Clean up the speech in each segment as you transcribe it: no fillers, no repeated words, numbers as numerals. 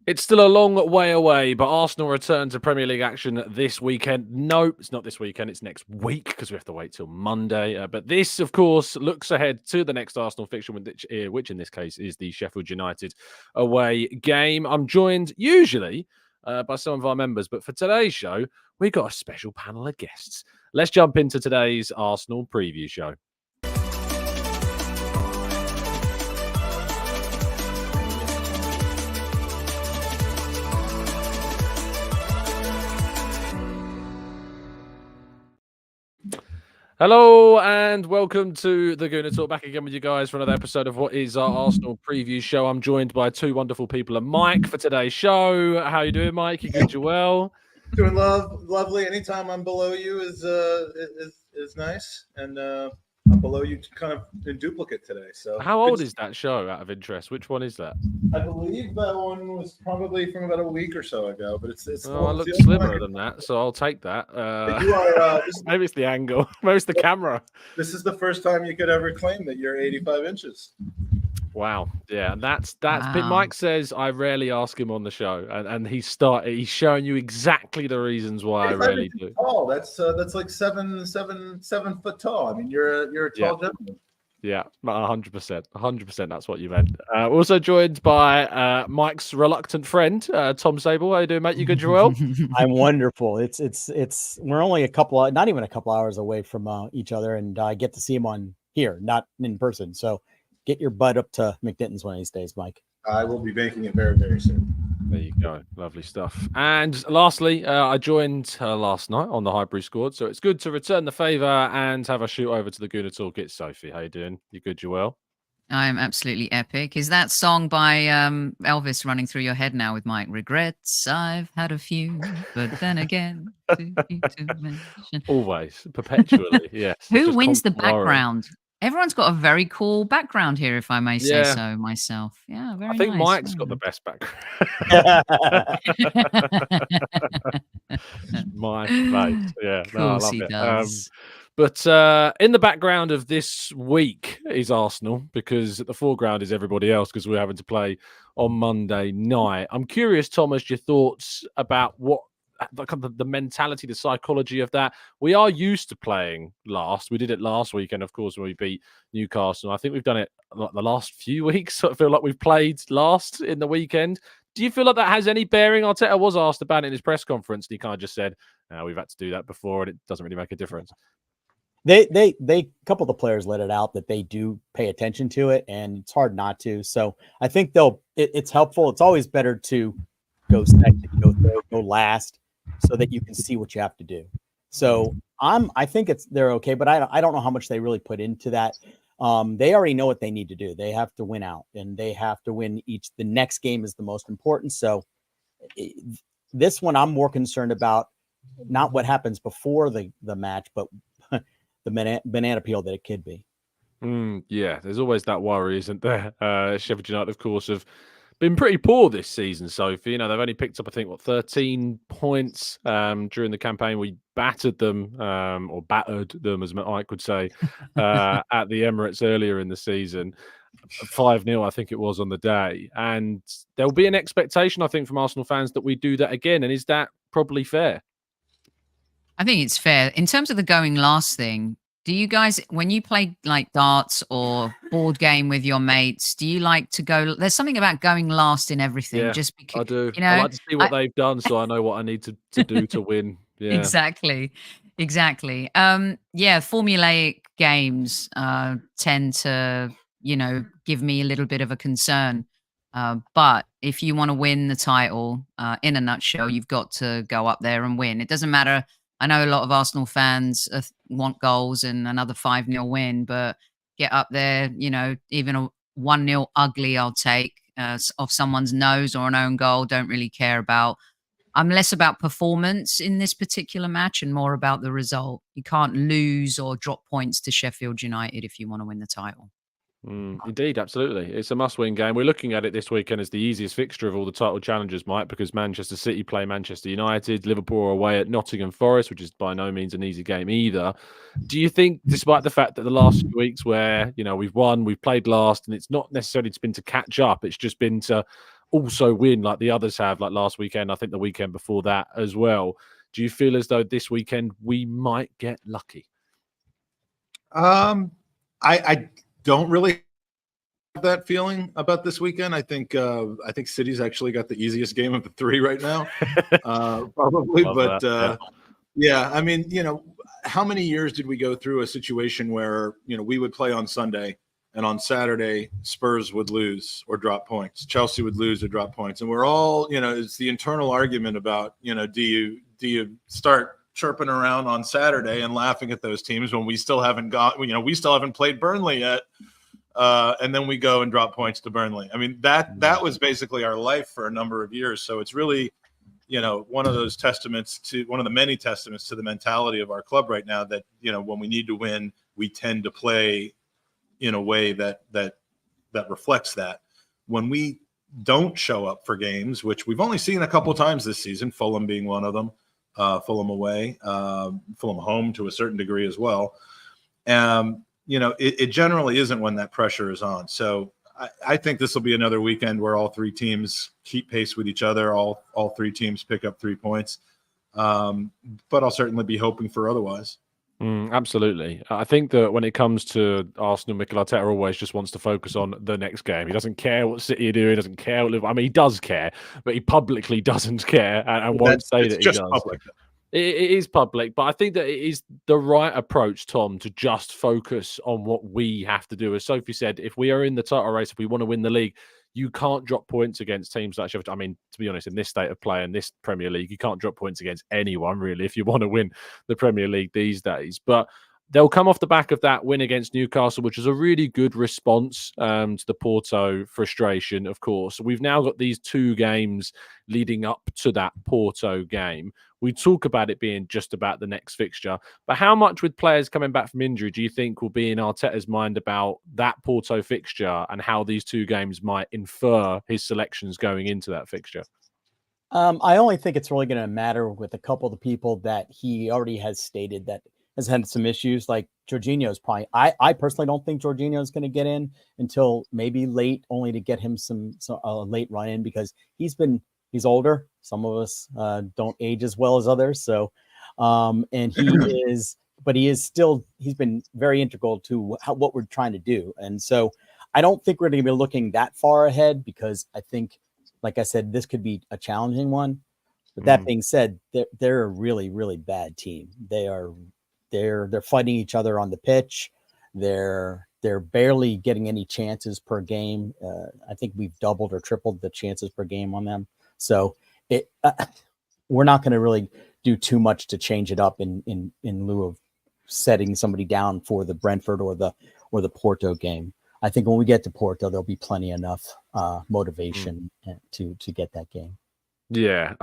It's still a long way away, but Arsenal return to Premier League action this weekend. No, it's not this weekend. It's next week because we have to wait till Monday. But this, of course, looks ahead to the next Arsenal fixture, which in this case is the Sheffield United away game. I'm joined usually by some of our members, but for today's show, we've got a special panel of guests. Let's jump into today's Arsenal preview show. Hello and welcome to the Gooner Talk. Back again with you guys for another episode of what is our Arsenal preview show. I'm joined by two wonderful people and Mike for today's show. How you doing, Mike? You good? You well? Doing lovely. Anytime I'm below you is nice, and I'm below you kind of in duplicate today. So how old is that show? Out of interest, which one is that? I believe that one was probably from about a week or so ago, but it's. Oh, I look slimmer than that, so I'll take that. You are. Maybe it's the angle. Maybe it's the camera. This is the first time you could ever claim that you're 85 inches. Wow, yeah, that's. Wow. Mike says I rarely ask him on the show, and he's showing you exactly the reasons why I rarely do. Tall. That's like 7 foot tall. I mean, you're a tall gentleman. Yeah, 100%. 100%. That's what you meant. Also joined by Mike's reluctant friend, Tom Sable. How you doing, mate? You good, Joel? I'm wonderful. It's. We're only not even a couple hours away from each other, and I get to see him on here, not in person. So get your butt up to McNitton's one of these days, Mike. I will be making it very, very soon. There you go. Lovely stuff. And lastly, I joined last night on the Highbury squad, so it's good to return the favour and have a shoot over to the Gooner Talk. It's Sophie. How you doing? You good, Joel? I'm absolutely epic. Is that song by Elvis running through your head now with Mike? Regrets, I've had a few, but then again, to mention. Always, perpetually, yes. Who wins the background? Everyone's got a very cool background here, if I may say so myself. Yeah, very nice. I think Mike's got the best background. My mate. Yeah, of course he does. But in the background of this week is Arsenal, because at the foreground is everybody else, because we're having to play on Monday night. I'm curious, Thomas, your thoughts about what the mentality, the psychology of that. We are used to playing last. We did it last weekend, of course, when we beat Newcastle. I think we've done it the last few weeks. I feel like we've played last in the weekend. Do you feel like that has any bearing? Arteta was asked about it in his press conference, and he kind of just said, we've had to do that before, and it doesn't really make a difference. They a couple of the players let it out that they do pay attention to it, and it's hard not to. So I think it's helpful. It's always better to go second, go last, so that you can see what you have to do. So I think they're okay, but I don't know how much they really put into that. They already know what they need to do. They have to win out, and they have to win each. The next game is the most important. So this one, I'm more concerned about not what happens before the match, but the banana peel that it could be. Yeah, there's always that worry, isn't there? Sheffield United, of course, have been pretty poor this season, Sophie. They've only picked up, I think, 13 points during the campaign. We battered them, or battered them, as Mike would say, at the Emirates earlier in the season. 5-0, I think it was, on the day. And there'll be an expectation, I think, from Arsenal fans that we do that again. And is that probably fair? I think it's fair. In terms of the going last thing, do you guys, when you play like darts or board game with your mates, do you like to go? There's something about going last in everything. Yeah, just because I do. I like to see what they've done, so I know what I need to do to win. Yeah, exactly. Yeah, formulaic games tend to, give me a little bit of a concern. But if you want to win the title, in a nutshell, you've got to go up there and win. It doesn't matter. I know a lot of Arsenal fans want goals and another 5-0 win, but get up there, even a 1-0 ugly I'll take off someone's nose or an own goal, don't really care about. I'm less about performance in this particular match and more about the result. You can't lose or drop points to Sheffield United if you want to win the title. Indeed, absolutely. It's a must-win game. We're looking at it this weekend as the easiest fixture of all the title challengers, Mike, because Manchester City play Manchester United, Liverpool are away at Nottingham Forest, which is by no means an easy game either. Do you think, despite the fact that the last few weeks where, we've won, we've played last, and it's not necessarily been to catch up, it's just been to also win like the others have, like last weekend, I think the weekend before that as well. Do you feel as though this weekend we might get lucky? I don't really have that feeling about this weekend. I think City's actually got the easiest game of the three right now, probably. Love But that, yeah, I mean, how many years did we go through a situation where we would play on Sunday and on Saturday Spurs would lose or drop points, Chelsea would lose or drop points, and we're all it's the internal argument about do you start chirping around on Saturday and laughing at those teams when we still haven't we still haven't played Burnley yet, and then we go and drop points to Burnley. I mean that was basically our life for a number of years. So it's really one of those testaments to one of the many testaments to the mentality of our club right now that when we need to win, we tend to play in a way that reflects that. When we don't show up for games, which we've only seen a couple of times this season, Fulham being one of them, Fulham away, Fulham home to a certain degree as well. It generally isn't when that pressure is on. So I think this will be another weekend where all three teams keep pace with each other. All three teams pick up 3 points. But I'll certainly be hoping for otherwise. Absolutely. I think that when it comes to Arsenal, Mikel Arteta always just wants to focus on the next game. He doesn't care what City are doing. He doesn't care what Liverpool. I mean, he does care, but he publicly doesn't care and won't say that he does. Public. It is public, but I think that it is the right approach, Tom, to just focus on what we have to do. As Sophie said, if we are in the title race, if we want to win the league, you can't drop points against teams like Sheffield. I mean, to be honest, in this state of play in this Premier League, you can't drop points against anyone, really, if you want to win the Premier League these days. But they'll come off the back of that win against Newcastle, which is a really good response to the Porto frustration, of course. We've now got these 2 games leading up to that Porto game. We talk about it being just about the next fixture, but how much with players coming back from injury do you think will be in Arteta's mind about that Porto fixture and how these 2 games might infer his selections going into that fixture? I only think it's really going to matter with a couple of the people that he already has stated that has had some issues. Like Jorginho's probably, I personally don't think Jorginho is going to get in until maybe late, only to get him some late run in because he's older. Some of us don't age as well as others. So, and he is, but he's been very integral to what we're trying to do. And so I don't think we're going to be looking that far ahead because I think, like I said, this could be a challenging one. But that being said, they're a really, really bad team. They're fighting each other on the pitch. They're barely getting any chances per game. I think we've doubled or tripled the chances per game on them. So we're not going to really do too much to change it up in lieu of setting somebody down for the Brentford or the Porto game. I think when we get to Porto, there'll be plenty enough motivation to get that game. Yeah,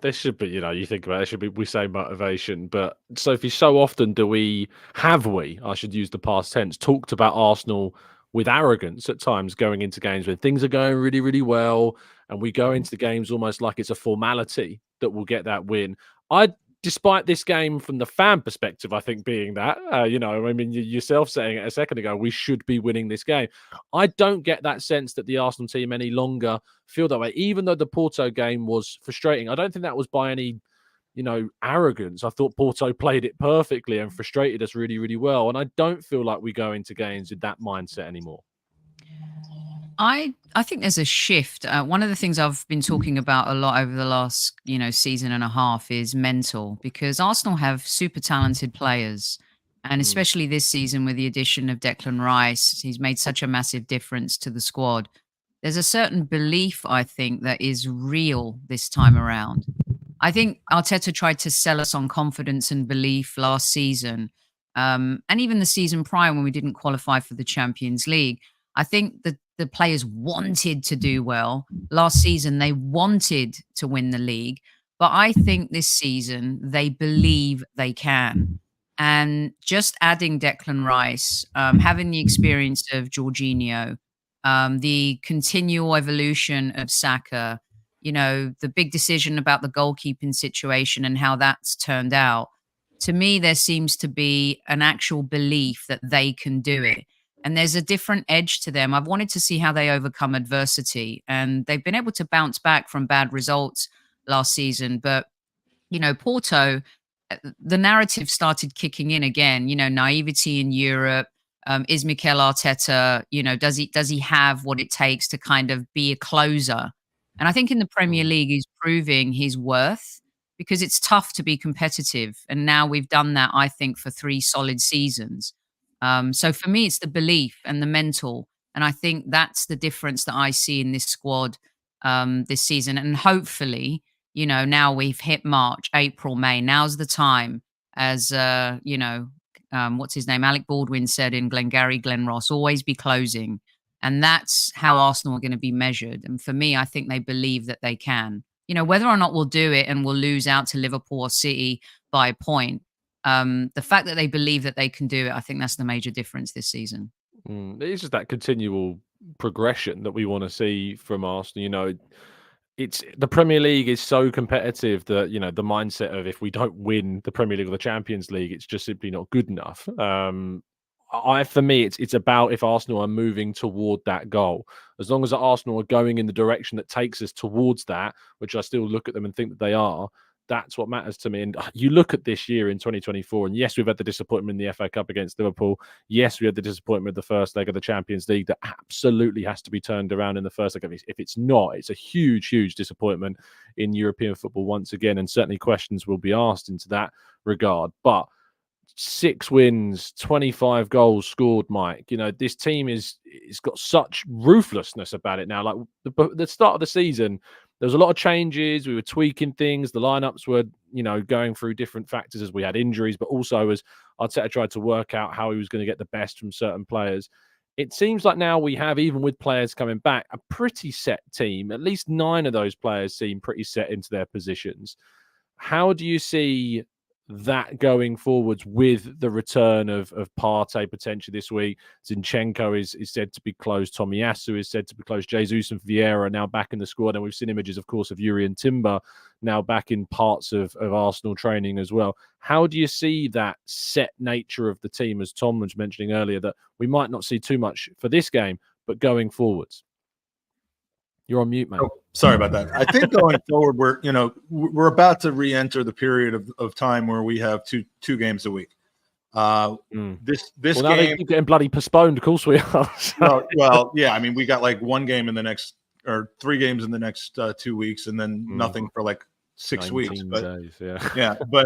there should be, you think about it, should be, we say motivation, but Sophie, so often I should use the past tense, talked about Arsenal with arrogance at times going into games when things are going really, really well. And we go into the games almost like it's a formality that we'll get that win. Despite this game from the fan perspective, I think being that, I mean, yourself saying it a second ago, we should be winning this game. I don't get that sense that the Arsenal team any longer feel that way, even though the Porto game was frustrating. I don't think that was by any, arrogance. I thought Porto played it perfectly and frustrated us really, really well. And I don't feel like we go into games with that mindset anymore. I think there's a shift. One of the things I've been talking about a lot over the last, season and a half is mental, because Arsenal have super talented players. And especially this season with the addition of Declan Rice, he's made such a massive difference to the squad. There's a certain belief, I think, that is real this time around. I think Arteta tried to sell us on confidence and belief last season, and even the season prior when we didn't qualify for the Champions League. I think that the players wanted to do well. Last season, they wanted to win the league. But I think this season, they believe they can. And just adding Declan Rice, having the experience of Jorginho, the continual evolution of Saka, the big decision about the goalkeeping situation and how that's turned out. To me, there seems to be an actual belief that they can do it. and there's a different edge to them. I've wanted to see how they overcome adversity, and they've been able to bounce back from bad results last season. But, Porto, the narrative started kicking in again, naivety in Europe. Is Mikel Arteta, does he have what it takes to kind of be a closer? And I think in the Premier League, he's proving his worth, because it's tough to be competitive. And now we've done that, I think, for 3 solid seasons. So for me, it's the belief and the mental. And I think that's the difference that I see in this squad this season. And hopefully, now we've hit March, April, May. Now's the time, as, what's his name? Alec Baldwin said in Glengarry Glen Ross, always be closing. And that's how Arsenal are going to be measured. And for me, I think they believe that they can. Whether or not we'll do it and we'll lose out to Liverpool or City by a point, the fact that they believe that they can do it, I think that's the major difference this season. It's just that continual progression that we want to see from Arsenal. It's the Premier League is so competitive that the mindset of, if we don't win the Premier League or the Champions League, it's just simply not good enough. For me, it's about if Arsenal are moving toward that goal. As long as Arsenal are going in the direction that takes us towards that, which I still look at them and think that they are, that's what matters to me. And you look at this year in 2024, and yes, we've had the disappointment in the FA Cup against Liverpool. Yes, we had the disappointment of the first leg of the Champions League that absolutely has to be turned around in the first leg. If it's not, it's a huge, huge disappointment in European football once again, and certainly questions will be asked into that regard. But 6 wins, 25 goals scored, Mike. This team it's got such ruthlessness about it now. Like the start of the season, there was a lot of changes. We were tweaking things. The lineups were, going through different factors as we had injuries, but also as Arteta tried to work out how he was going to get the best from certain players. It seems like now we have, even with players coming back, a pretty set team. At least 9 of those players seem pretty set into their positions. How do you see that going forwards with the return of Partey potentially this week? Zinchenko is said to be close. Tomiyasu is said to be close. Jesus and Vieira are now back in the squad. And we've seen images, of course, of Yuri and Timber now back in parts of Arsenal training as well. How do you see that set nature of the team, as Tom was mentioning earlier, that we might not see too much for this game, but going forwards? You're on mute, mate. Oh, sorry about that. I think going forward, we're about to re-enter the period of time where we have two games a week. This now game, they keep getting bloody postponed. Of course we are. well, yeah. I mean, we got like 1 game in the next, or 3 games in the next 2 weeks, and then nothing for like 6 weeks. But days, but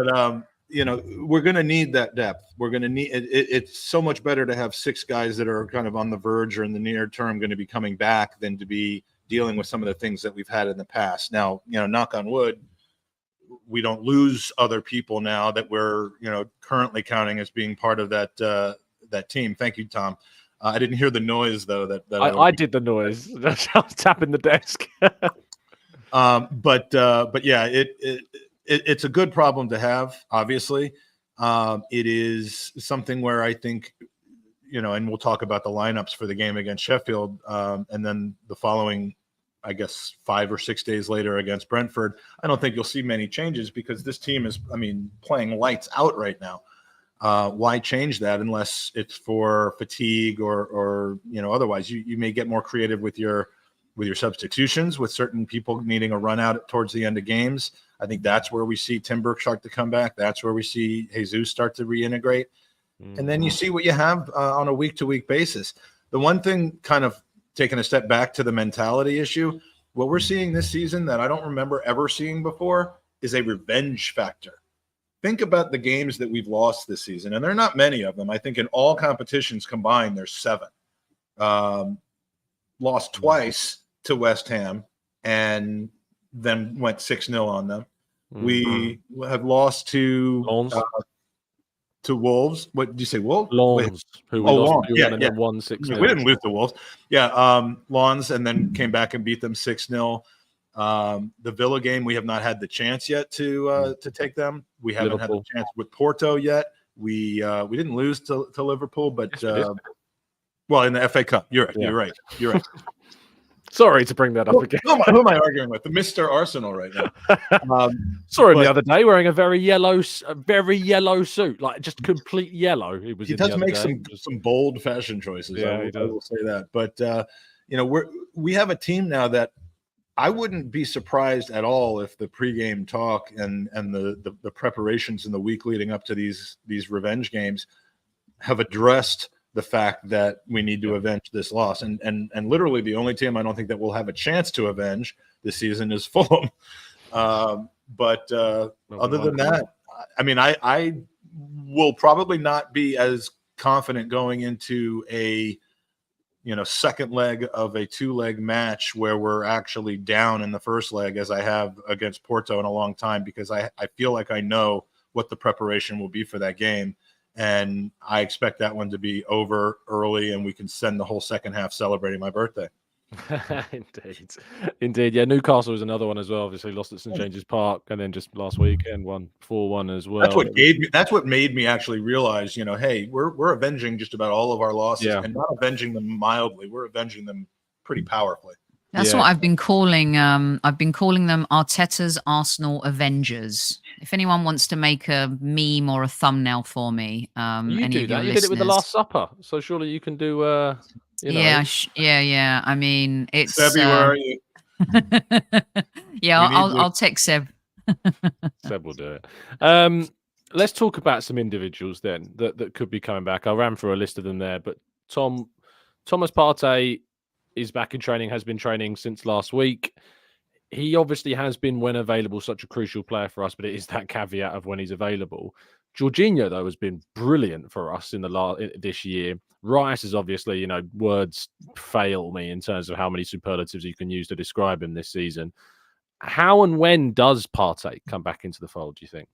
we're going to need that depth. We're going to need it. It's so much better to have 6 guys that are kind of on the verge or in the near term going to be coming back than to be dealing with some of the things that we've had in the past. Now, knock on wood, we don't lose other people now that we're, currently counting as being part of that team. Thank you, Tom. I didn't hear the noise though. I did the noise. I was tapping the desk. But yeah, it's a good problem to have. Obviously, it is something where I think, and we'll talk about the lineups for the game against Sheffield, and then the following, I guess, 5 or 6 days later against Brentford. I don't think you'll see many changes because this team is, playing lights out right now. Why change that unless it's for fatigue or otherwise? You may get more creative with your substitutions, with certain people needing a run out towards the end of games. I think that's where we see Timber start to come back. That's where we see Jesus start to reintegrate. And then you see what you have on a week-to-week basis. The one thing, kind of taking a step back to the mentality issue, what we're seeing this season that I don't remember ever seeing before is a revenge factor. Think about the games that we've lost this season, and there are not many of them. I think in all competitions combined, there's 7. Lost twice to West Ham and then went 6-0 on them. We have lost to Wolves. What did you say, Wolves? Lawns, who we lost to and then won 6-0. We didn't lose to Wolves. Yeah, Lawns, and then came back and beat them 6-0. The Villa game, we have not had the chance yet to take them. We haven't had the chance with Porto yet. We didn't lose to Liverpool, but well, in the FA Cup. You're right. You're right. Sorry to bring that up again. Who am I arguing with? The Mr. Arsenal right now. Saw him the other day wearing a very yellow suit, like just complete yellow. He does make some bold fashion choices. Yeah, I will say that. But we have a team now that I wouldn't be surprised at all if the pregame talk and the preparations in the week leading up to these revenge games have addressed the fact that we need to avenge this loss. And literally the only team I don't think that will have a chance to avenge this season is Fulham. But other than that, I mean, I will probably not be as confident going into a second leg of a 2-leg match where we're actually down in the first leg as I have against Porto in a long time, because I feel like I know what the preparation will be for that game. And I expect that one to be over early and we can spend the whole second half celebrating my birthday. Indeed. Yeah, Newcastle was another one as well. Obviously lost at St James's Park, and then just last weekend won 4-1 as well. That's what made me actually realize, hey, we're avenging just about all of our losses, and not avenging them mildly. We're avenging them pretty powerfully. That's what I've been calling. I've been calling them Arteta's Arsenal Avengers. If anyone wants to make a meme or a thumbnail for me, you do that. You did it with the Last Supper, so surely you can do. Yeah. I mean, it's February. I'll text Seb. Seb will do it. Let's talk about some individuals then that could be coming back. I ran through a list of them there, but Thomas Partey is back in training, has been training since last week. He obviously has been, when available, such a crucial player for us, but it is that caveat of when he's available. Jorginho, though, has been brilliant for us in this year. Rice is obviously, words fail me in terms of how many superlatives you can use to describe him this season. How and when does Partey come back into the fold, do you think?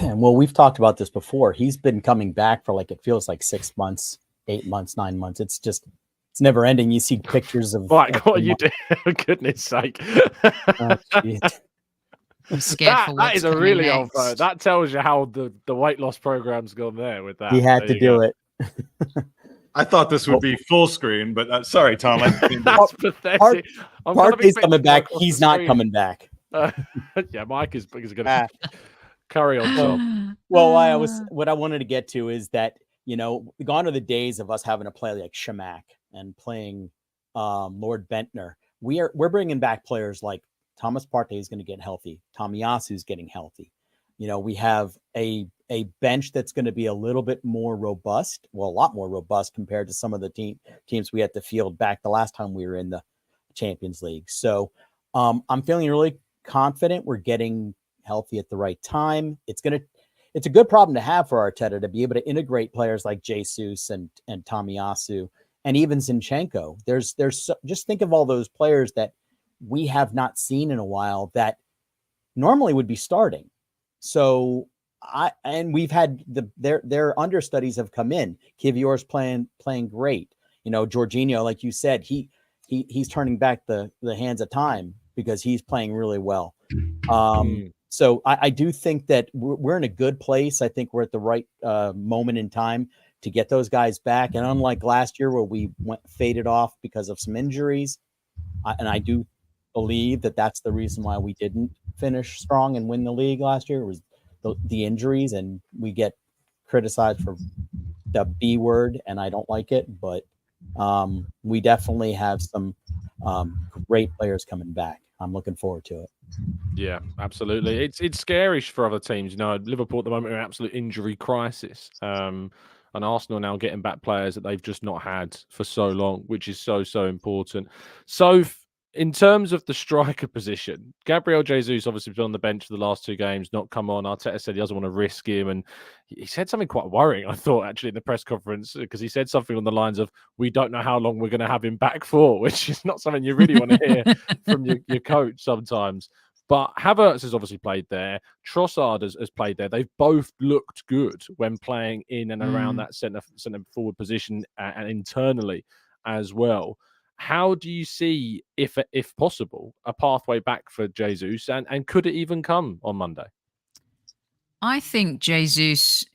Well, we've talked about this before. He's been coming back for it feels like 6 months, 8 months, 9 months. It's never ending. You see pictures of what you do. For goodness sake. I'm scared for that is a really next. old photo. That tells you how the weight loss program's gone there with that. He had to do it. I thought this would be full screen, but sorry, Tom. That's pathetic. Partey's coming back. He's not coming back. Yeah, Mike is going to carry on. Tom. Well, what I wanted to get to is that gone are the days of us having to play like Shamak and playing Lord Bentner. We're bringing back players like Thomas Partey is going to get healthy. Tomiyasu is getting healthy. We have a bench that's going to be a little bit more robust. Well, a lot more robust compared to some of the teams we had to field back the last time we were in the Champions League. So I'm feeling really confident we're getting healthy at the right time. It's a good problem to have for Arteta to be able to integrate players like Jesus and Tomiyasu and even Zinchenko. Just think of all those players that we have not seen in a while that normally would be starting. So we've had their understudies have come in. Kivior's playing great. Jorginho, like you said, he's turning back the hands of time because he's playing really well. So I do think that we're in a good place. I think we're at the right moment in time to get those guys back. And unlike last year where we faded off because of some injuries, I do believe that that's the reason why we didn't finish strong and win the league last year was the injuries, and we get criticized for the B word, and I don't like it, but we definitely have some great players coming back. I'm looking forward to it. Yeah, absolutely. It's scary for other teams. Liverpool at the moment are in an absolute injury crisis. And Arsenal now getting back players that they've just not had for so long, which is so important. So in terms of the striker position, Gabriel Jesus obviously been on the bench for the last 2 games, not come on. Arteta said he doesn't want to risk him. And he said something quite worrying, I thought, actually, in the press conference, because he said something on the lines of, we don't know how long we're going to have him back for, which is not something you really want to hear from your coach sometimes. But Havertz has obviously played there. Trossard has played there. They've both looked good when playing in and around that centre forward position and internally as well. How do you see, if possible, a pathway back for Jesus, and could it even come on Monday? I think Jesus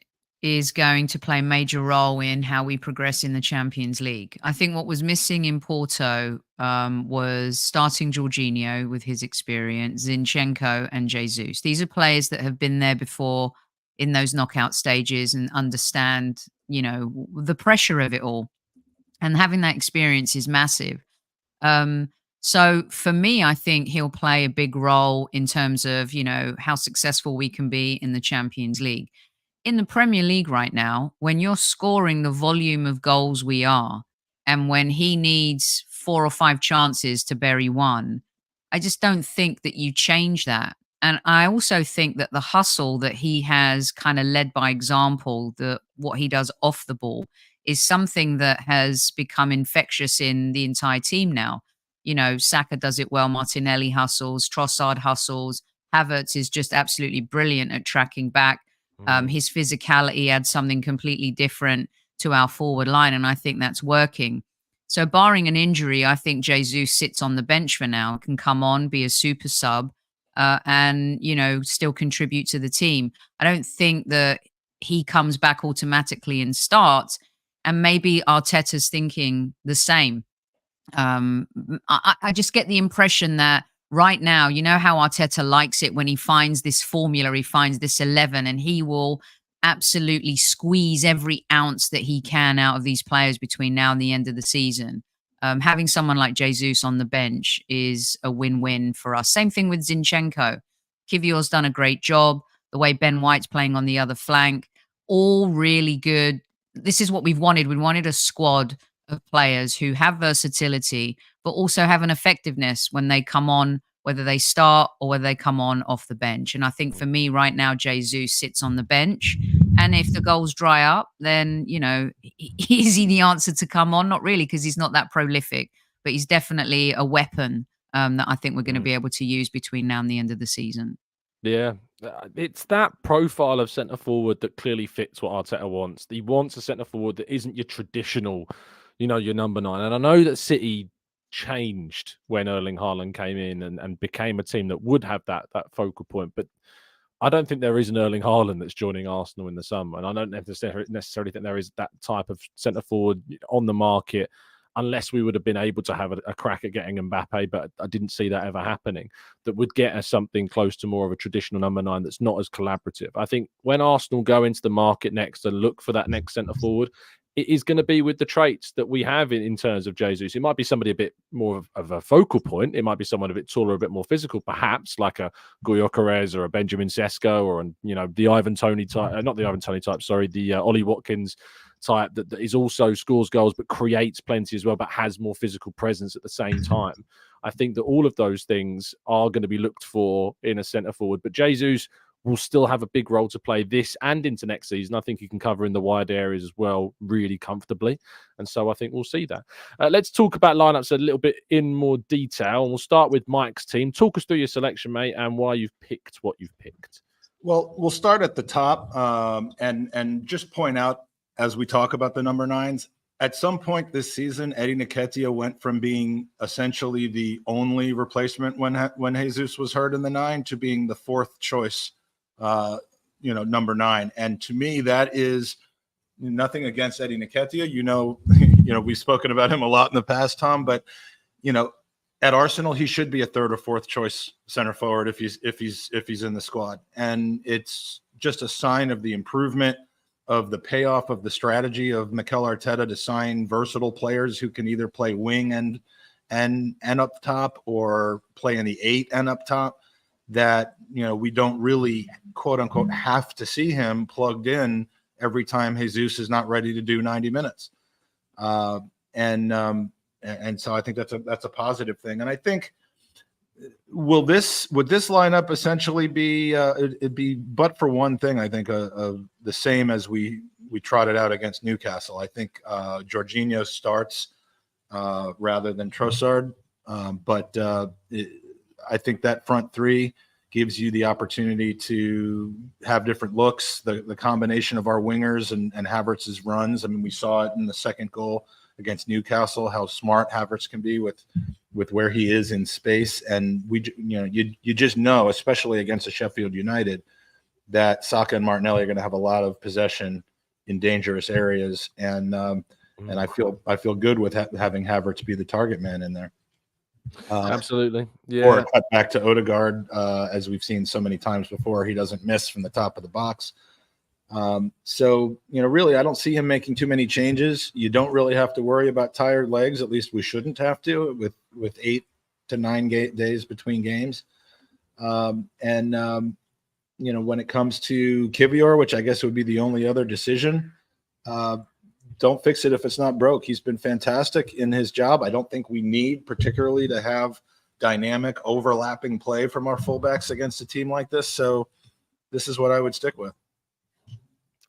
is going to play a major role in how we progress in the Champions League. I think what was missing in Porto was starting Jorginho with his experience, Zinchenko and Jesus. These are players that have been there before in those knockout stages and understand, the pressure of it all. And having that experience is massive. So for me, I think he'll play a big role in terms of, how successful we can be in the Champions League. In the Premier League right now, when you're scoring the volume of goals we are, and when he needs 4 or 5 chances to bury one, I just don't think that you change that. And I also think that the hustle that he has kind of led by example, what he does off the ball, is something that has become infectious in the entire team now. Saka does it well, Martinelli hustles, Trossard hustles, Havertz is just absolutely brilliant at tracking back. His physicality adds something completely different to our forward line, and I think that's working. So barring an injury, I think Jesus sits on the bench for now, can come on, be a super sub, and, still contribute to the team. I don't think that he comes back automatically and starts, and maybe Arteta's thinking the same. I just get the impression that right now, how Arteta likes it when he finds this formula, he finds this 11, and he will absolutely squeeze every ounce that he can out of these players between now and the end of the season. Having someone like Jesus on the bench is a win-win for us. Same thing with Zinchenko. Kivior's done a great job. The way Ben White's playing on the other flank, all really good. This is what we've wanted. We wanted a squad of players who have versatility, but also have an effectiveness when they come on, whether they start or whether they come on off the bench. And I think for me right now, Jesus sits on the bench. And if the goals dry up, then, is he the answer to come on? Not really, because he's not that prolific, but he's definitely a weapon that I think we're going to be able to use between now and the end of the season. Yeah, it's that profile of centre forward that clearly fits what Arteta wants. He wants a centre forward that isn't your traditional, your number 9. And I know that City changed when Erling Haaland came in and became a team that would have that focal point. But I don't think there is an Erling Haaland that's joining Arsenal in the summer. And I don't necessarily think there is that type of centre forward on the market, unless we would have been able to have a crack at getting Mbappe, but I didn't see that ever happening, that would get us something close to more of a traditional number 9 that's not as collaborative. I think when Arsenal go into the market next and look for that next centre forward, it is going to be with the traits that we have in terms of Jesus. It might be somebody a bit more of a focal point. It might be someone a bit taller, a bit more physical, perhaps like a Gyökeres or a Benjamin Sesko or, the Ivan Toney type, not the Ivan Toney type, sorry, the Ollie Watkins type that is also scores goals but creates plenty as well, but has more physical presence at the same time. I think that all of those things are going to be looked for in a centre forward, but Jesus will still have a big role to play this and into next season. I think he can cover in the wide areas as well really comfortably. And so I think we'll see that. Let's talk about lineups a little bit in more detail. And we'll start with Mike's team. Talk us through your selection, mate, and why you've picked what you've picked. Well, we'll start at the top and just point out as we talk about the number 9s. At some point this season, Eddie Nketiah went from being essentially the only replacement when Jesus was hurt in the 9 to being the 4th choice number 9. And to me, that is nothing against Eddie Nketiah. We've spoken about him a lot in the past, Tom, but at Arsenal, he should be a 3rd or 4th choice center forward if he's in the squad. And it's just a sign of the improvement, of the payoff of the strategy of Mikel Arteta to sign versatile players who can either play wing and up top or play in the 8 and up top, that we don't really quote unquote have to see him plugged in every time Jesus is not ready to do 90 minutes. And so I think that's a positive thing. And I think would this lineup essentially be it'd be, but for one thing, I think the same as we trotted out against Newcastle. I think Jorginho starts rather than Trossard, but I think that front 3 gives you the opportunity to have different looks. The combination of our wingers and Havertz's runs. I mean, we saw it in the second goal against Newcastle, how smart Havertz can be with where he is in space. And you just know, especially against a Sheffield United, that Saka and Martinelli are going to have a lot of possession in dangerous areas, and I feel good with having Havertz be the target man in there. Absolutely, yeah. Or a cut back to Odegaard, as we've seen so many times before. He doesn't miss from the top of the box. So, really, I don't see him making too many changes. You don't really have to worry about tired legs. At least we shouldn't have to with 8 to 9 days between games. When it comes to Kivior, which I guess would be the only other decision, don't fix it if it's not broke. He's been fantastic in his job. I don't think we need particularly to have dynamic overlapping play from our fullbacks against a team like this. So this is what I would stick with.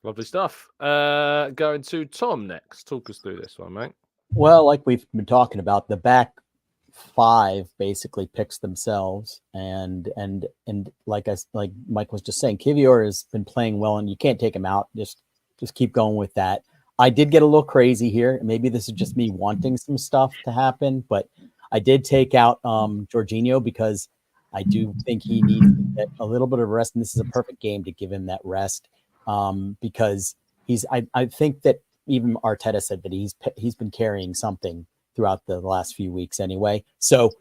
Lovely stuff. Going to Tom next. Talk us through this one, mate. Well, like we've been talking about, the back 5 basically picks themselves, and like Mike was just saying, Kivior has been playing well, and you can't take him out. Just keep going with that. I did get a little crazy here. Maybe this is just me wanting some stuff to happen, but I did take out Jorginho because I do think he needs to get a little bit of rest, and this is a perfect game to give him that rest because I think that even Arteta said that he's been carrying something throughout the last few weeks anyway. So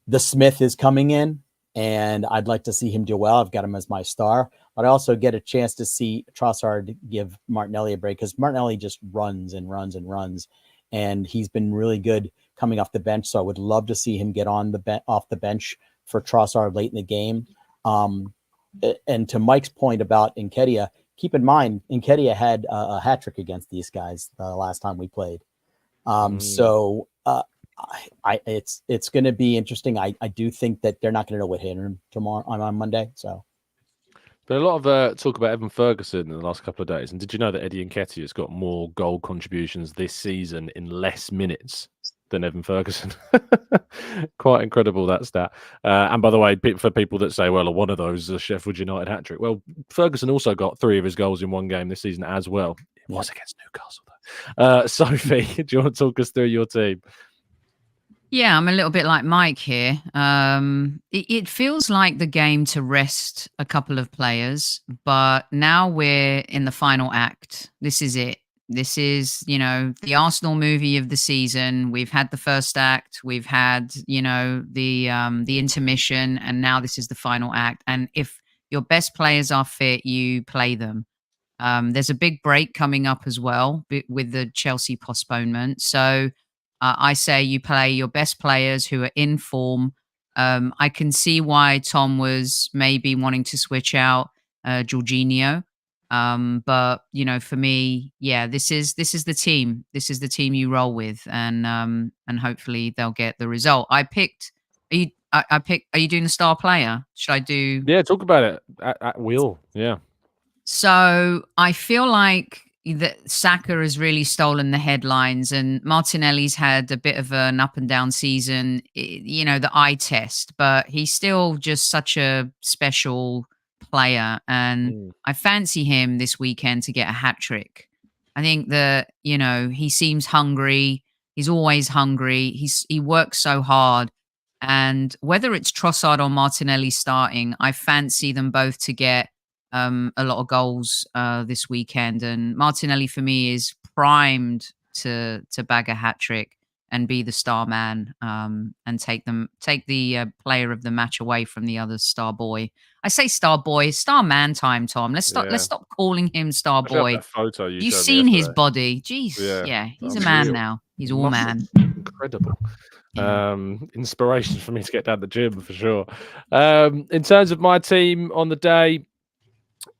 the Smith is coming in, and I'd like to see him do well. I've got him as my star, but I also get a chance to see Trossard give Martinelli a break because Martinelli just runs and runs and runs, and he's been really good coming off the bench. So I would love to see him get on off the bench for Trossard late in the game. And to Mike's point about Nketiah, keep in mind Nketiah had a hat trick against these guys the last time we played. So it's going to be interesting. I do think that they're not going to know what hit him tomorrow on Monday. So, but a lot of talk about Evan Ferguson in the last couple of days. And did you know that Eddie Nketiah has got more goal contributions this season in less minutes than Evan Ferguson? Quite incredible, that stat. And by the way, for people that say, well, one of those is a Sheffield United hat trick. Well, Ferguson also got 3 of his goals in one game this season as well. It was against Newcastle, though. Sophie, do you want to talk us through your team? Yeah, I'm a little bit like Mike here. It feels like the game to rest a couple of players, but now we're in the final act. This is it. This is, the Arsenal movie of the season. We've had the first act. We've had, the intermission, and now this is the final act. And if your best players are fit, you play them. There's a big break coming up as well with the Chelsea postponement. So I say you play your best players who are in form. I can see why Tom was maybe wanting to switch out Jorginho. But for me, yeah, this is the team. This is the team you roll with, and hopefully they'll get the result. I picked. Are you doing the star player? Should I do? Yeah, talk about it at will. Yeah. So I feel like that Saka has really stolen the headlines, and Martinelli's had a bit of an up and down season. The eye test, but he's still just such a special player, and I fancy him this weekend to get a hat trick. I think that he seems hungry. He's always hungry. He works so hard, and whether it's Trossard or Martinelli starting, I fancy them both to get a lot of goals this weekend. And Martinelli for me is primed to bag a hat trick and be the star man, and take the player of the match away from the other star boy. I say star boy, star man time, Tom. Let's stop calling him star boy. That photo You've seen his body. Jeez. Yeah, he's a man now. He's all man. Incredible. Yeah. Inspiration for me to get down the gym for sure. In terms of my team on the day,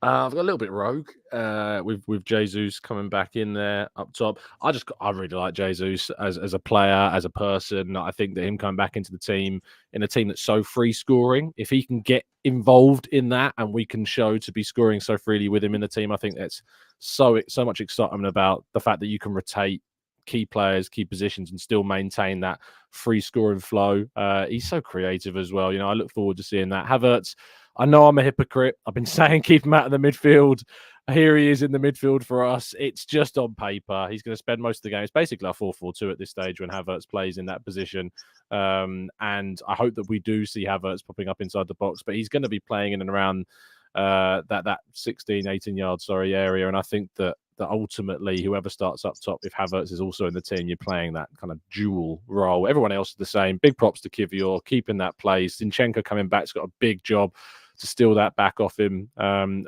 I've got a little bit rogue with Jesus coming back in there up top. I really like Jesus as a player, as a person. I think that him coming back into the team, in a team that's so free scoring, if he can get involved in that and we can show to be scoring so freely with him in the team, I think that's so much excitement about the fact that you can rotate key players, key positions, and still maintain that free scoring flow. He's so creative as well. I look forward to seeing that. Havertz, I know I'm a hypocrite. I've been saying keep him out of the midfield. Here he is in the midfield for us. It's just on paper. He's going to spend most of the game. It's basically a 4-4-2 at this stage when Havertz plays in that position. And I hope that we do see Havertz popping up inside the box, but he's going to be playing in and around that 16, 18 yards, area. And I think that that ultimately whoever starts up top, if Havertz is also in the team, you're playing that kind of dual role. Everyone else is the same. Big props to Kivior, keeping that place. Zinchenko coming back has got a big job to steal that back off him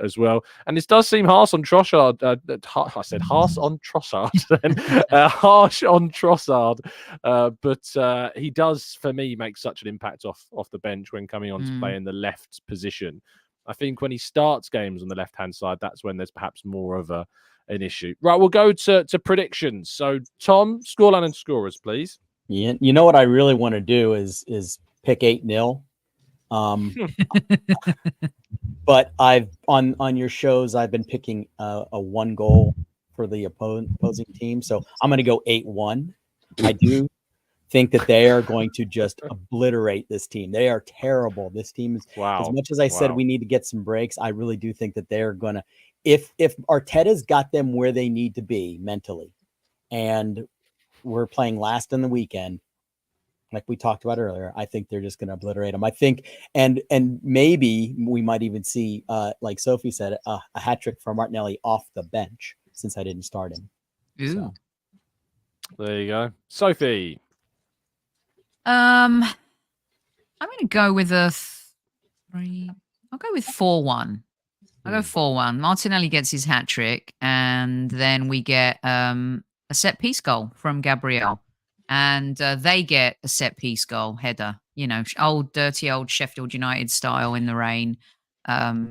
as well. And this does seem harsh on Trossard. I said harsh on Trossard, harsh on Trossard. But he does, for me, make such an impact off the bench when coming on to play in the left position. I think when he starts games on the left-hand side, that's when there's perhaps more of an issue. Right, we'll go to predictions. So, Tom, scoreline and scorers, please. Yeah, you know what I really want to do is pick 8-0. But I've on your shows, I've been picking a 1 goal for the opposing team. So I'm going to go 8-1. I do think that they are going to just obliterate this team. They are terrible. This team is, as much as I said we need to get some breaks, I really do think that they're going to, if Arteta's got them where they need to be mentally, and we're playing last in the weekend, like we talked about earlier, I think they're just going to obliterate them. I think, and maybe we might even see, like Sophie said, a hat trick from Martinelli off the bench since I didn't start him. So. There you go, Sophie. I'm going to go with a 3. I'll go with 4-1. I'll go 4-1. Martinelli gets his hat trick, and then we get a set piece goal from Gabriel. And they get a set piece goal header, dirty old Sheffield United style in the rain,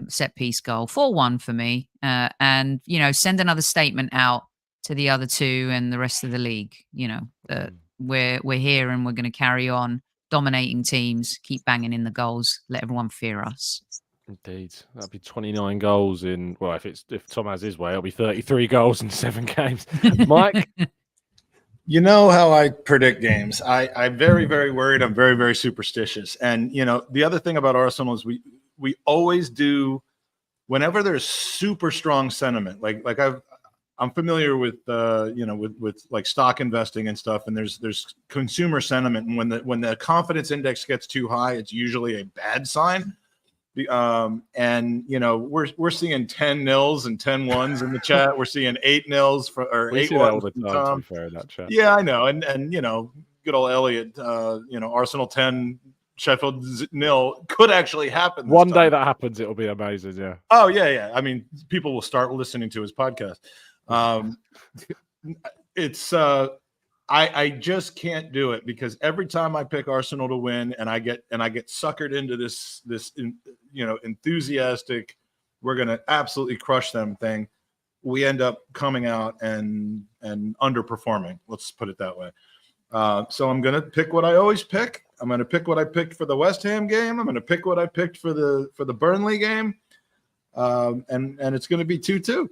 set piece goal. 4-1 for me. And, send another statement out to the other two and the rest of the league, that we're here and we're going to carry on dominating teams, keep banging in the goals, let everyone fear us. Indeed. That'd be 29 goals in, well, if Tom has his way, it'll be 33 goals in 7 games. Mike? You know how I predict games. I'm very, very worried. I'm very, very superstitious. And, the other thing about Arsenal is we always do, whenever there's super strong sentiment, like I'm familiar with, with like stock investing and stuff, and there's consumer sentiment. And when the confidence index gets too high, it's usually a bad sign. And we're seeing 10-0s and 10-1s in the chat. We're seeing 8-0s or 8-1s all the time. To be fair, in that chat. Yeah, I know. And good old Elliot, Arsenal 10, Sheffield 0 could actually happen. One day that happens, it'll be amazing. Yeah. Oh yeah. I mean, people will start listening to his podcast. It's I just can't do it, because every time I pick Arsenal to win and I get suckered into this enthusiastic, we're going to absolutely crush them thing, we end up coming out and underperforming. Let's put it that way. So I'm going to pick what I always pick. I'm going to pick what I picked for the West Ham game. I'm going to pick what I picked for the Burnley game. And it's going to be 2-2.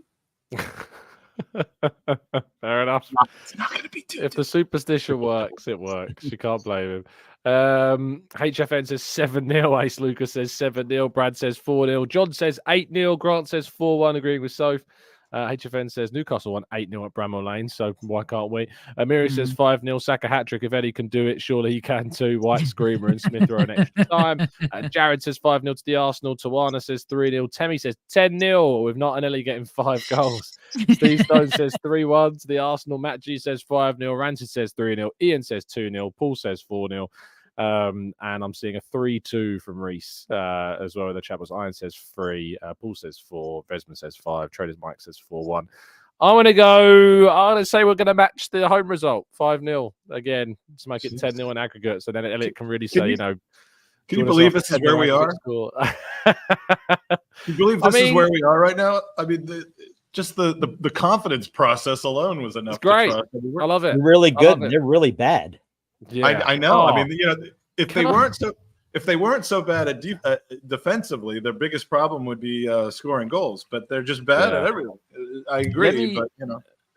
Fair enough. It's not going to be 2-2. If the superstition works, it works. You can't blame him. HFN says 7-0. Ace Lucas says 7-0. Brad says 4-0. John says 8-0. Grant says 4-1, agreeing with Soph. HFN says Newcastle won 8-0 at Bramall Lane, so why can't we? Amiri says 5-0. Saka hat-trick. If Eddie can do it, surely he can too. White Screamer and Smith are an extra time. Jared says 5-0 to the Arsenal. Tawana says 3-0. Temi says 10-0 with Martinelli getting 5 goals. Steve Stone says 3-1 to the Arsenal. Matt G says 5-0. Rancid says 3-0. Ian says 2-0. Paul says 4-0. And I'm seeing a 3-2 from Reese as well in the chat. Iron says 3, Paul says 4, Vesman says 5, Traders Mike says 4-1. I'm going to say we're going to match the home result, 5-0 again, to make it 10-0 in aggregate. So then Elliot can really say, can you believe this is where we are? Can you believe this is where we are right now? I mean, the confidence process alone was enough. It's great. I love it. They're really good. They're really bad. Yeah. I know. Oh. I mean, if they weren't so bad at defensively, their biggest problem would be scoring goals. But they're just bad at everything. I agree.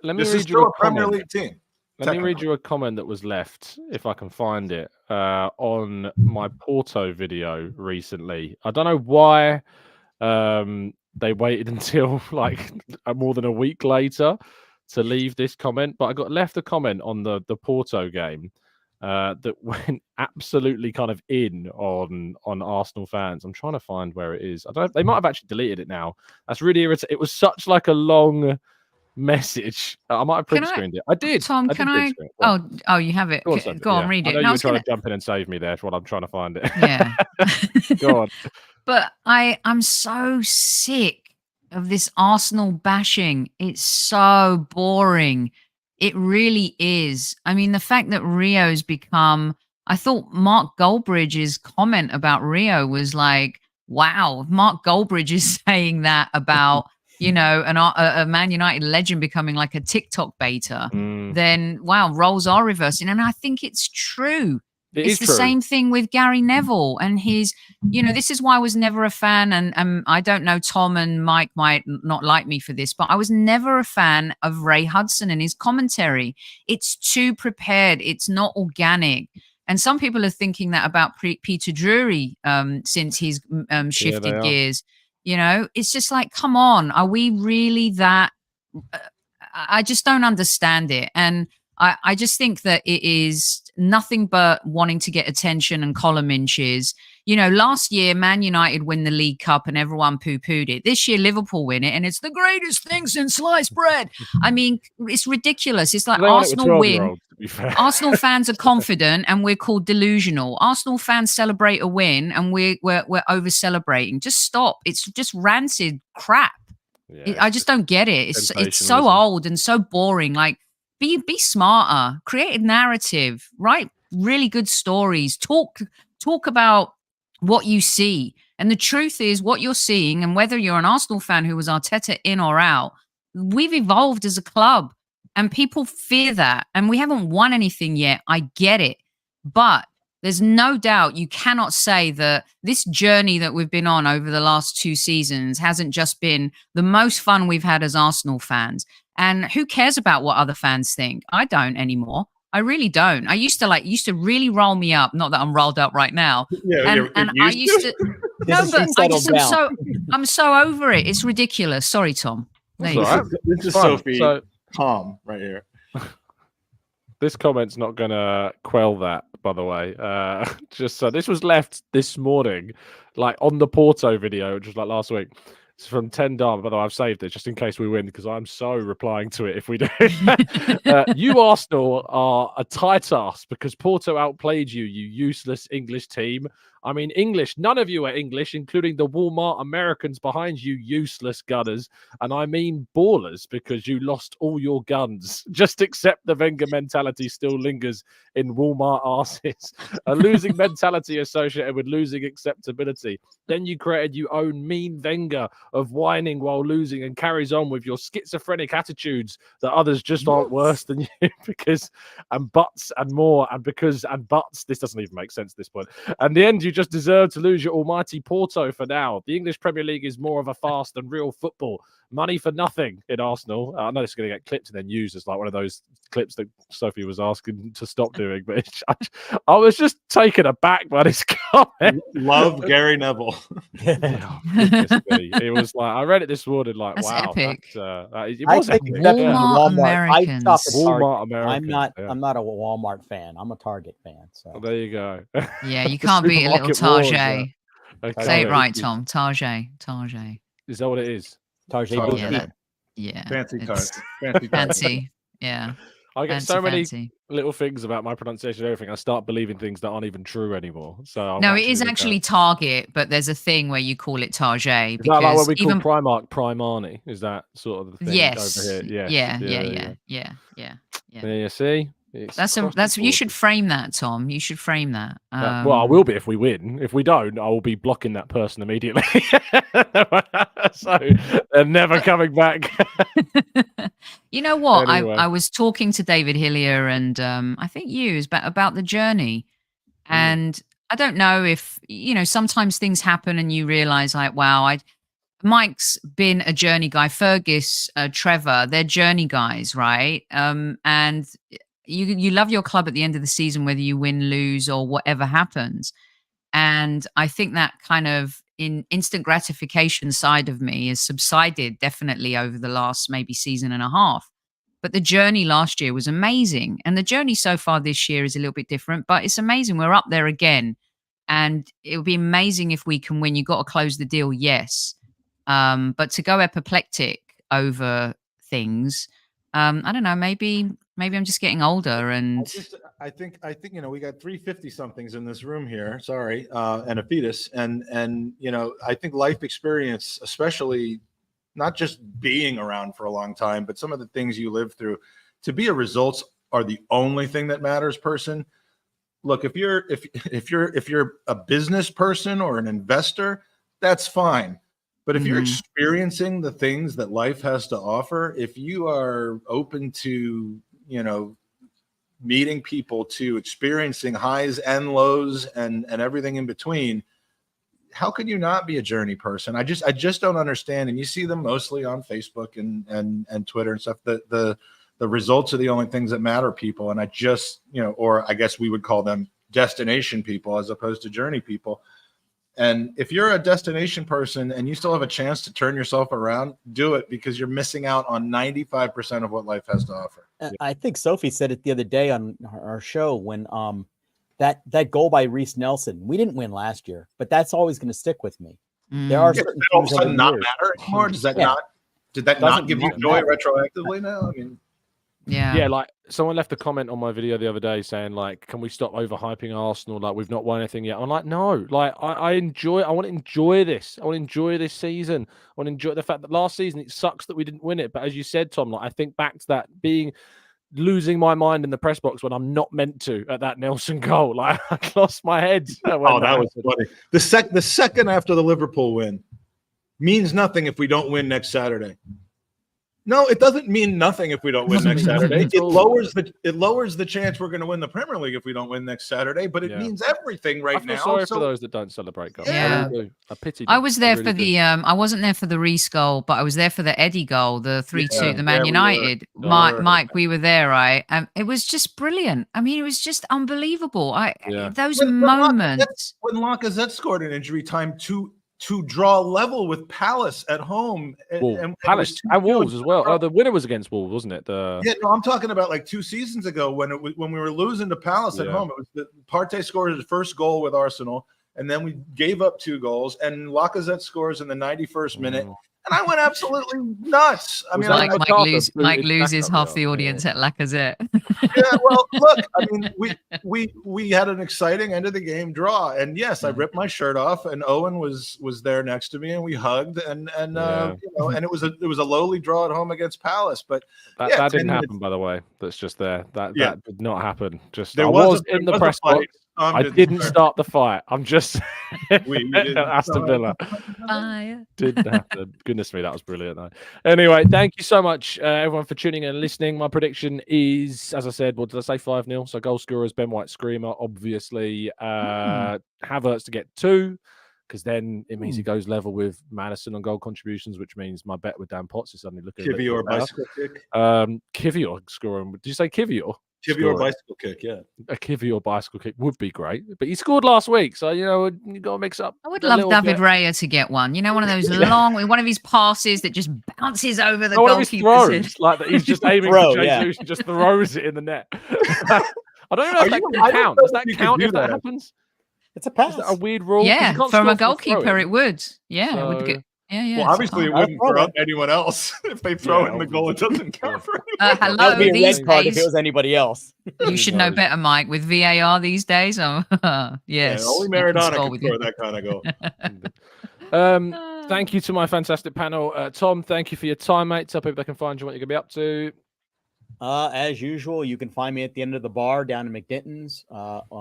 This is still a Premier League team. Let me read you a comment that was left, if I can find it, on my Porto video recently. I don't know why they waited until like more than a week later to leave this comment, but I got left a comment on the Porto game that went absolutely kind of in on Arsenal fans. I'm trying to find where it is. I don't know. They might have actually deleted it now. That's really irritating. It was such like a long message. I might have Can print I- screened it. I did. Tom, I did can print I? screen it. Go on. Oh, you have it. Go on, Go Sophie, on, yeah. read I it. know No, you I were was trying gonna. to jump in and save me there. That's what I'm trying to find it. Yeah. Go on. But I'm so sick of this Arsenal bashing. It's so boring. It really is. I mean, the fact that Rio's become, I thought Mark Goldbridge's comment about Rio was like, wow, if Mark Goldbridge is saying that about, a Man United legend becoming like a TikTok beta, then wow, roles are reversing. And I think it's true. It's the same thing with Gary Neville and his, this is why I was never a fan. And I don't know, Tom and Mike might not like me for this, but I was never a fan of Ray Hudson and his commentary. It's too prepared. It's not organic. And some people are thinking that about Peter Drury since he's shifted gears. It's just like, come on, are we really that? I just don't understand it. And I just think that it is nothing but wanting to get attention and column inches. Last year, Man United win the League Cup and everyone poo-pooed it. This year, Liverpool win it and it's the greatest thing since sliced bread. I mean, it's ridiculous. It's like Arsenal win. Arsenal fans are confident and we're called delusional. Arsenal fans celebrate a win and we're over-celebrating. Just stop. It's just rancid crap. Yeah, I just don't get it. It's so old and so boring. Like, be smarter, create a narrative, write really good stories, talk about what you see. And the truth is what you're seeing, and whether you're an Arsenal fan who was Arteta in or out, we've evolved as a club and people fear that. And we haven't won anything yet. I get it. But there's no doubt you cannot say that this journey that we've been on over the last 2 seasons hasn't just been the most fun we've had as Arsenal fans. And who cares about what other fans think? I don't anymore. I really don't. I used to really roll me up. Not that I'm rolled up right now. Yeah, and I used to. No, but I'm so over it. It's ridiculous. Sorry, Tom. This is Sophie calm right here. This comment's not going to quell that, by the way. Just so this was left this morning, like on the Porto video, which was like last week. It's from 10 Dharma, by the way, I've saved it just in case we win because I'm so replying to it if we do. You Arsenal are a tight ass because Porto outplayed you, you useless English team. I mean, English. None of you are English, including the Walmart Americans behind you, useless gunners. And I mean ballers because you lost all your guns. Just accept the Wenger mentality still lingers in Walmart arses. A losing mentality associated with losing acceptability. Then you created your own mean Wenger of whining while losing and carries on with your schizophrenic attitudes that others just aren't worse than you because and buts and more and because and buts. This doesn't even make sense at this point. And the end, you just deserve to lose your almighty Porto for now. The English Premier League is more of a farce than real football. Money for nothing in Arsenal. I know it's going to get clipped and then used as like one of those clips that Sophie was asking to stop doing, but I was just taken aback by this comment. Love Gary Neville. It was like I read it this morning, like that's wow, epic. It was Walmart Americans. Walmart Americans. I'm not a Walmart fan. I'm a Target fan. So there you go. Yeah, you can't be a little Target. Okay. Say it right, Tom. Target. Is that what it is? Target. Yeah. Fancy cards. Fancy. Yeah. I get so many little things about my pronunciation and everything. I start believing things that aren't even true anymore. So no, it is actually Target, but there's a thing where you call it Target. Is that like what we call Primark, Primani? Is that sort of the thing over here? Yeah. Yeah, you see? That's you should frame that, Tom. You should frame that. Well, I will be if we win. If we don't, I will be blocking that person immediately. So they're never coming back. You know what? Anyway. I was talking to David Hillier and I think you about the journey. And I don't know if, sometimes things happen and you realize like, wow, Mike's been a journey guy. Fergus, Trevor, they're journey guys, right? And you love your club at the end of the season, whether you win, lose, or whatever happens. And I think that kind of instant gratification side of me has subsided definitely over the last maybe season and a half. But the journey last year was amazing. And the journey so far this year is a little bit different, but it's amazing. We're up there again. And it would be amazing if we can win. You've got to close the deal, yes. But to go apoplectic over things. I don't know. Maybe I'm just getting older, and I think we got 350 somethings in this room here. Sorry, and a fetus, and I think life experience, especially not just being around for a long time, but some of the things you live through, to be a results are the only thing that matters person. Look, if you're a business person or an investor, that's fine. But if you're experiencing the things that life has to offer, if you are open to, meeting people, to experiencing highs and lows and everything in between, how could you not be a journey person? I just don't understand. And you see them mostly on Facebook and Twitter and stuff. The results are the only things that matter, people. And I just, or I guess we would call them destination people as opposed to journey people. And if you're a destination person and you still have a chance to turn yourself around, do it, because you're missing out on 95% of what life has to offer. I think Sophie said it the other day on our show when that goal by Reese Nelson, we didn't win last year, but that's always going to stick with me. There are certain all of a things sudden not years. matter anymore. Does that did that Doesn't not give you joy retroactively now? I mean, yeah. Like someone left a comment on my video the other day saying, like, can we stop overhyping Arsenal? Like, we've not won anything yet. I'm like, no, like I want to enjoy this. I want to enjoy this season. I want to enjoy the fact that last season it sucks that we didn't win it. But as you said, Tom, like I think back to that losing my mind in the press box when I'm not meant to at that Nelson goal. Like I lost my head. that was funny. The second after the Liverpool win means nothing if we don't win next Saturday. No, it doesn't mean nothing if we don't win next Saturday. It lowers the chance we're going to win the Premier League if we don't win next Saturday, but it means everything right now. I feel sorry for those that don't celebrate goals. Yeah. I pity them. I was there really for the I wasn't there for the Reece goal, but I was there for the Eddie goal, the 3-2, the Man United. Mike, we were there, right? It was just brilliant. I mean, it was just unbelievable. Those moments when Lacazette scored an injury time to draw level with Palace at home. And Palace and Wolves as well. The winner was against Wolves, wasn't it? I'm talking about like 2 seasons ago when we were losing to Palace at home. It was Partey scored his first goal with Arsenal, and then we gave up 2 goals, and Lacazette scores in the 91st minute. And I went absolutely nuts. I mean, Mike loses half the audience at Lacazette. Yeah, well, look, I mean, we had an exciting end of the game draw, and yes, I ripped my shirt off, and Owen was there next to me, and we hugged, and and it was a lowly draw at home against Palace, but that didn't happen, by the way. That's just there. That did not happen. Just I was in the press box. I didn't start the fight. I'm just Aston Villa. Didn't happen. Goodness me, that was brilliant though. Anyway, thank you so much, everyone, for tuning in and listening. My prediction is, as I said, what did I say? 5-0. So goal scorers, Ben White, Screamer, obviously. Havertz to get 2, because then it means he goes level with Madison on goal contributions, which means my bet with Dan Potts is suddenly looking. Kivior bicycle kick. Kivior scoring. Did you say Kivior? Kivior bicycle kick, yeah. A Kivior bicycle kick would be great, but he scored last week, so you got to mix up. I would love David Raya to get one. One of those one of his passes that just bounces over the goalkeeper's like that. He's just aiming for Jesus and just throws it in the net. I don't know if that can count. Does that count if that happens? It's a pass. Is that a weird rule? Yeah, from a goalkeeper, it would. Yeah, it would get. Yeah. Well, obviously, it wouldn't for anyone else. If they throw it in the goal, it doesn't count for anyone. Hello, that would be a these red card days, if it was anybody else. You should know better, Mike. With VAR these days, yes. Only Maradona can throw that kind of goal. Thank you to my fantastic panel. Tom, thank you for your time, mate. Tell people they can find you, what you're going to be up to. As usual, you can find me at the end of the bar down in McDinton's,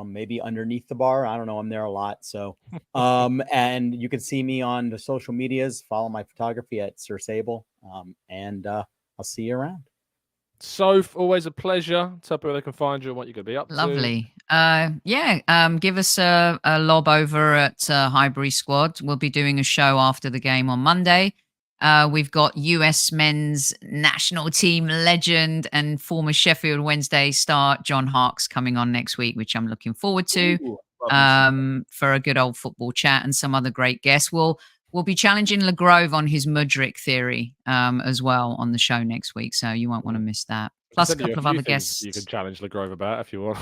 maybe underneath the bar. I don't know. I'm there a lot. So, and you can see me on the social medias. Follow my photography at Sir Sable. And I'll see you around. Soph, always a pleasure. Tell people they can find you and what you're going to be up to. Lovely. Give us a lob over at Highbury Squad. We'll be doing a show after the game on Monday. We've got US men's national team legend and former Sheffield Wednesday star John Harkes coming on next week, which I'm looking forward to. For a good old football chat and some other great guests. We'll be challenging LeGrove on his Mudryk theory as well on the show next week, so you won't want to miss that. Plus a couple of other guests. You can challenge LeGrove about if you want.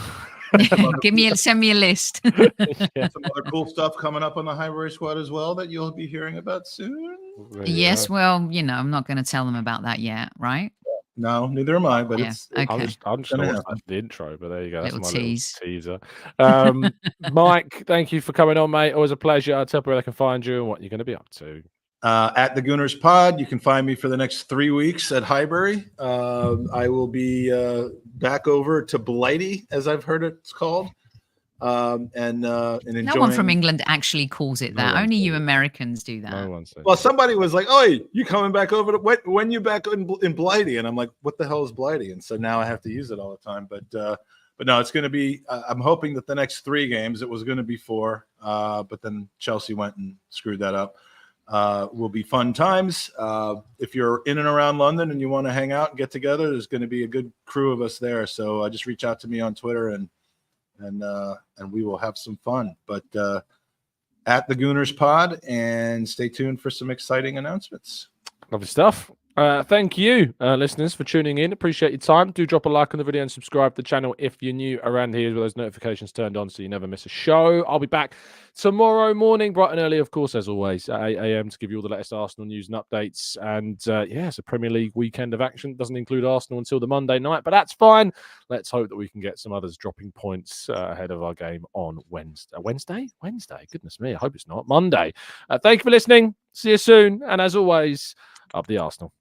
Send me a list. Some other cool stuff coming up on the Highbury Squad as well that you'll be hearing about soon. There you Yes, go. well, I'm not going to tell them about that yet, right? No, neither am I. But Yeah, it's okay. I'm just gonna gonna watch happen. the intro, but there you go. That's Little my tease. little teaser. Mike, thank you for coming on, mate. Always a pleasure. Tell people where they can find you and what you're going to be up to. At the Gooners Pod, you can find me for the next 3 weeks at Highbury. I will be back over to Blighty, as I've heard it's called, and enjoying. No one from England actually calls it No that. one Only says you it. Americans do that. No one says. Well, somebody was like, "Oh, you coming back over to when you back in Blighty?" And I'm like, "What the hell is Blighty?" And so now I have to use it all the time. But no, it's going to be. I'm hoping that the next 3 games, it was going to be 4, but then Chelsea went and screwed that up. Will be fun times. If you're in and around London and you want to hang out and get together, there's going to be a good crew of us there. So just reach out to me on Twitter and we will have some fun. But at the Gooners Pod, and stay tuned for some exciting announcements. Lovely stuff. Thank you, listeners, for tuning in. Appreciate your time. Do drop a like on the video and subscribe to the channel if you're new around here with those notifications turned on so you never miss a show. I'll be back tomorrow morning, bright and early, of course, as always, at 8 a.m. to give you all the latest Arsenal news and updates. And it's a Premier League weekend of action. Doesn't include Arsenal until the Monday night, but that's fine. Let's hope that we can get some others dropping points ahead of our game on Wednesday. Wednesday? Goodness me. I hope it's not. Monday. Thank you for listening. See you soon. And as always, up the Arsenal.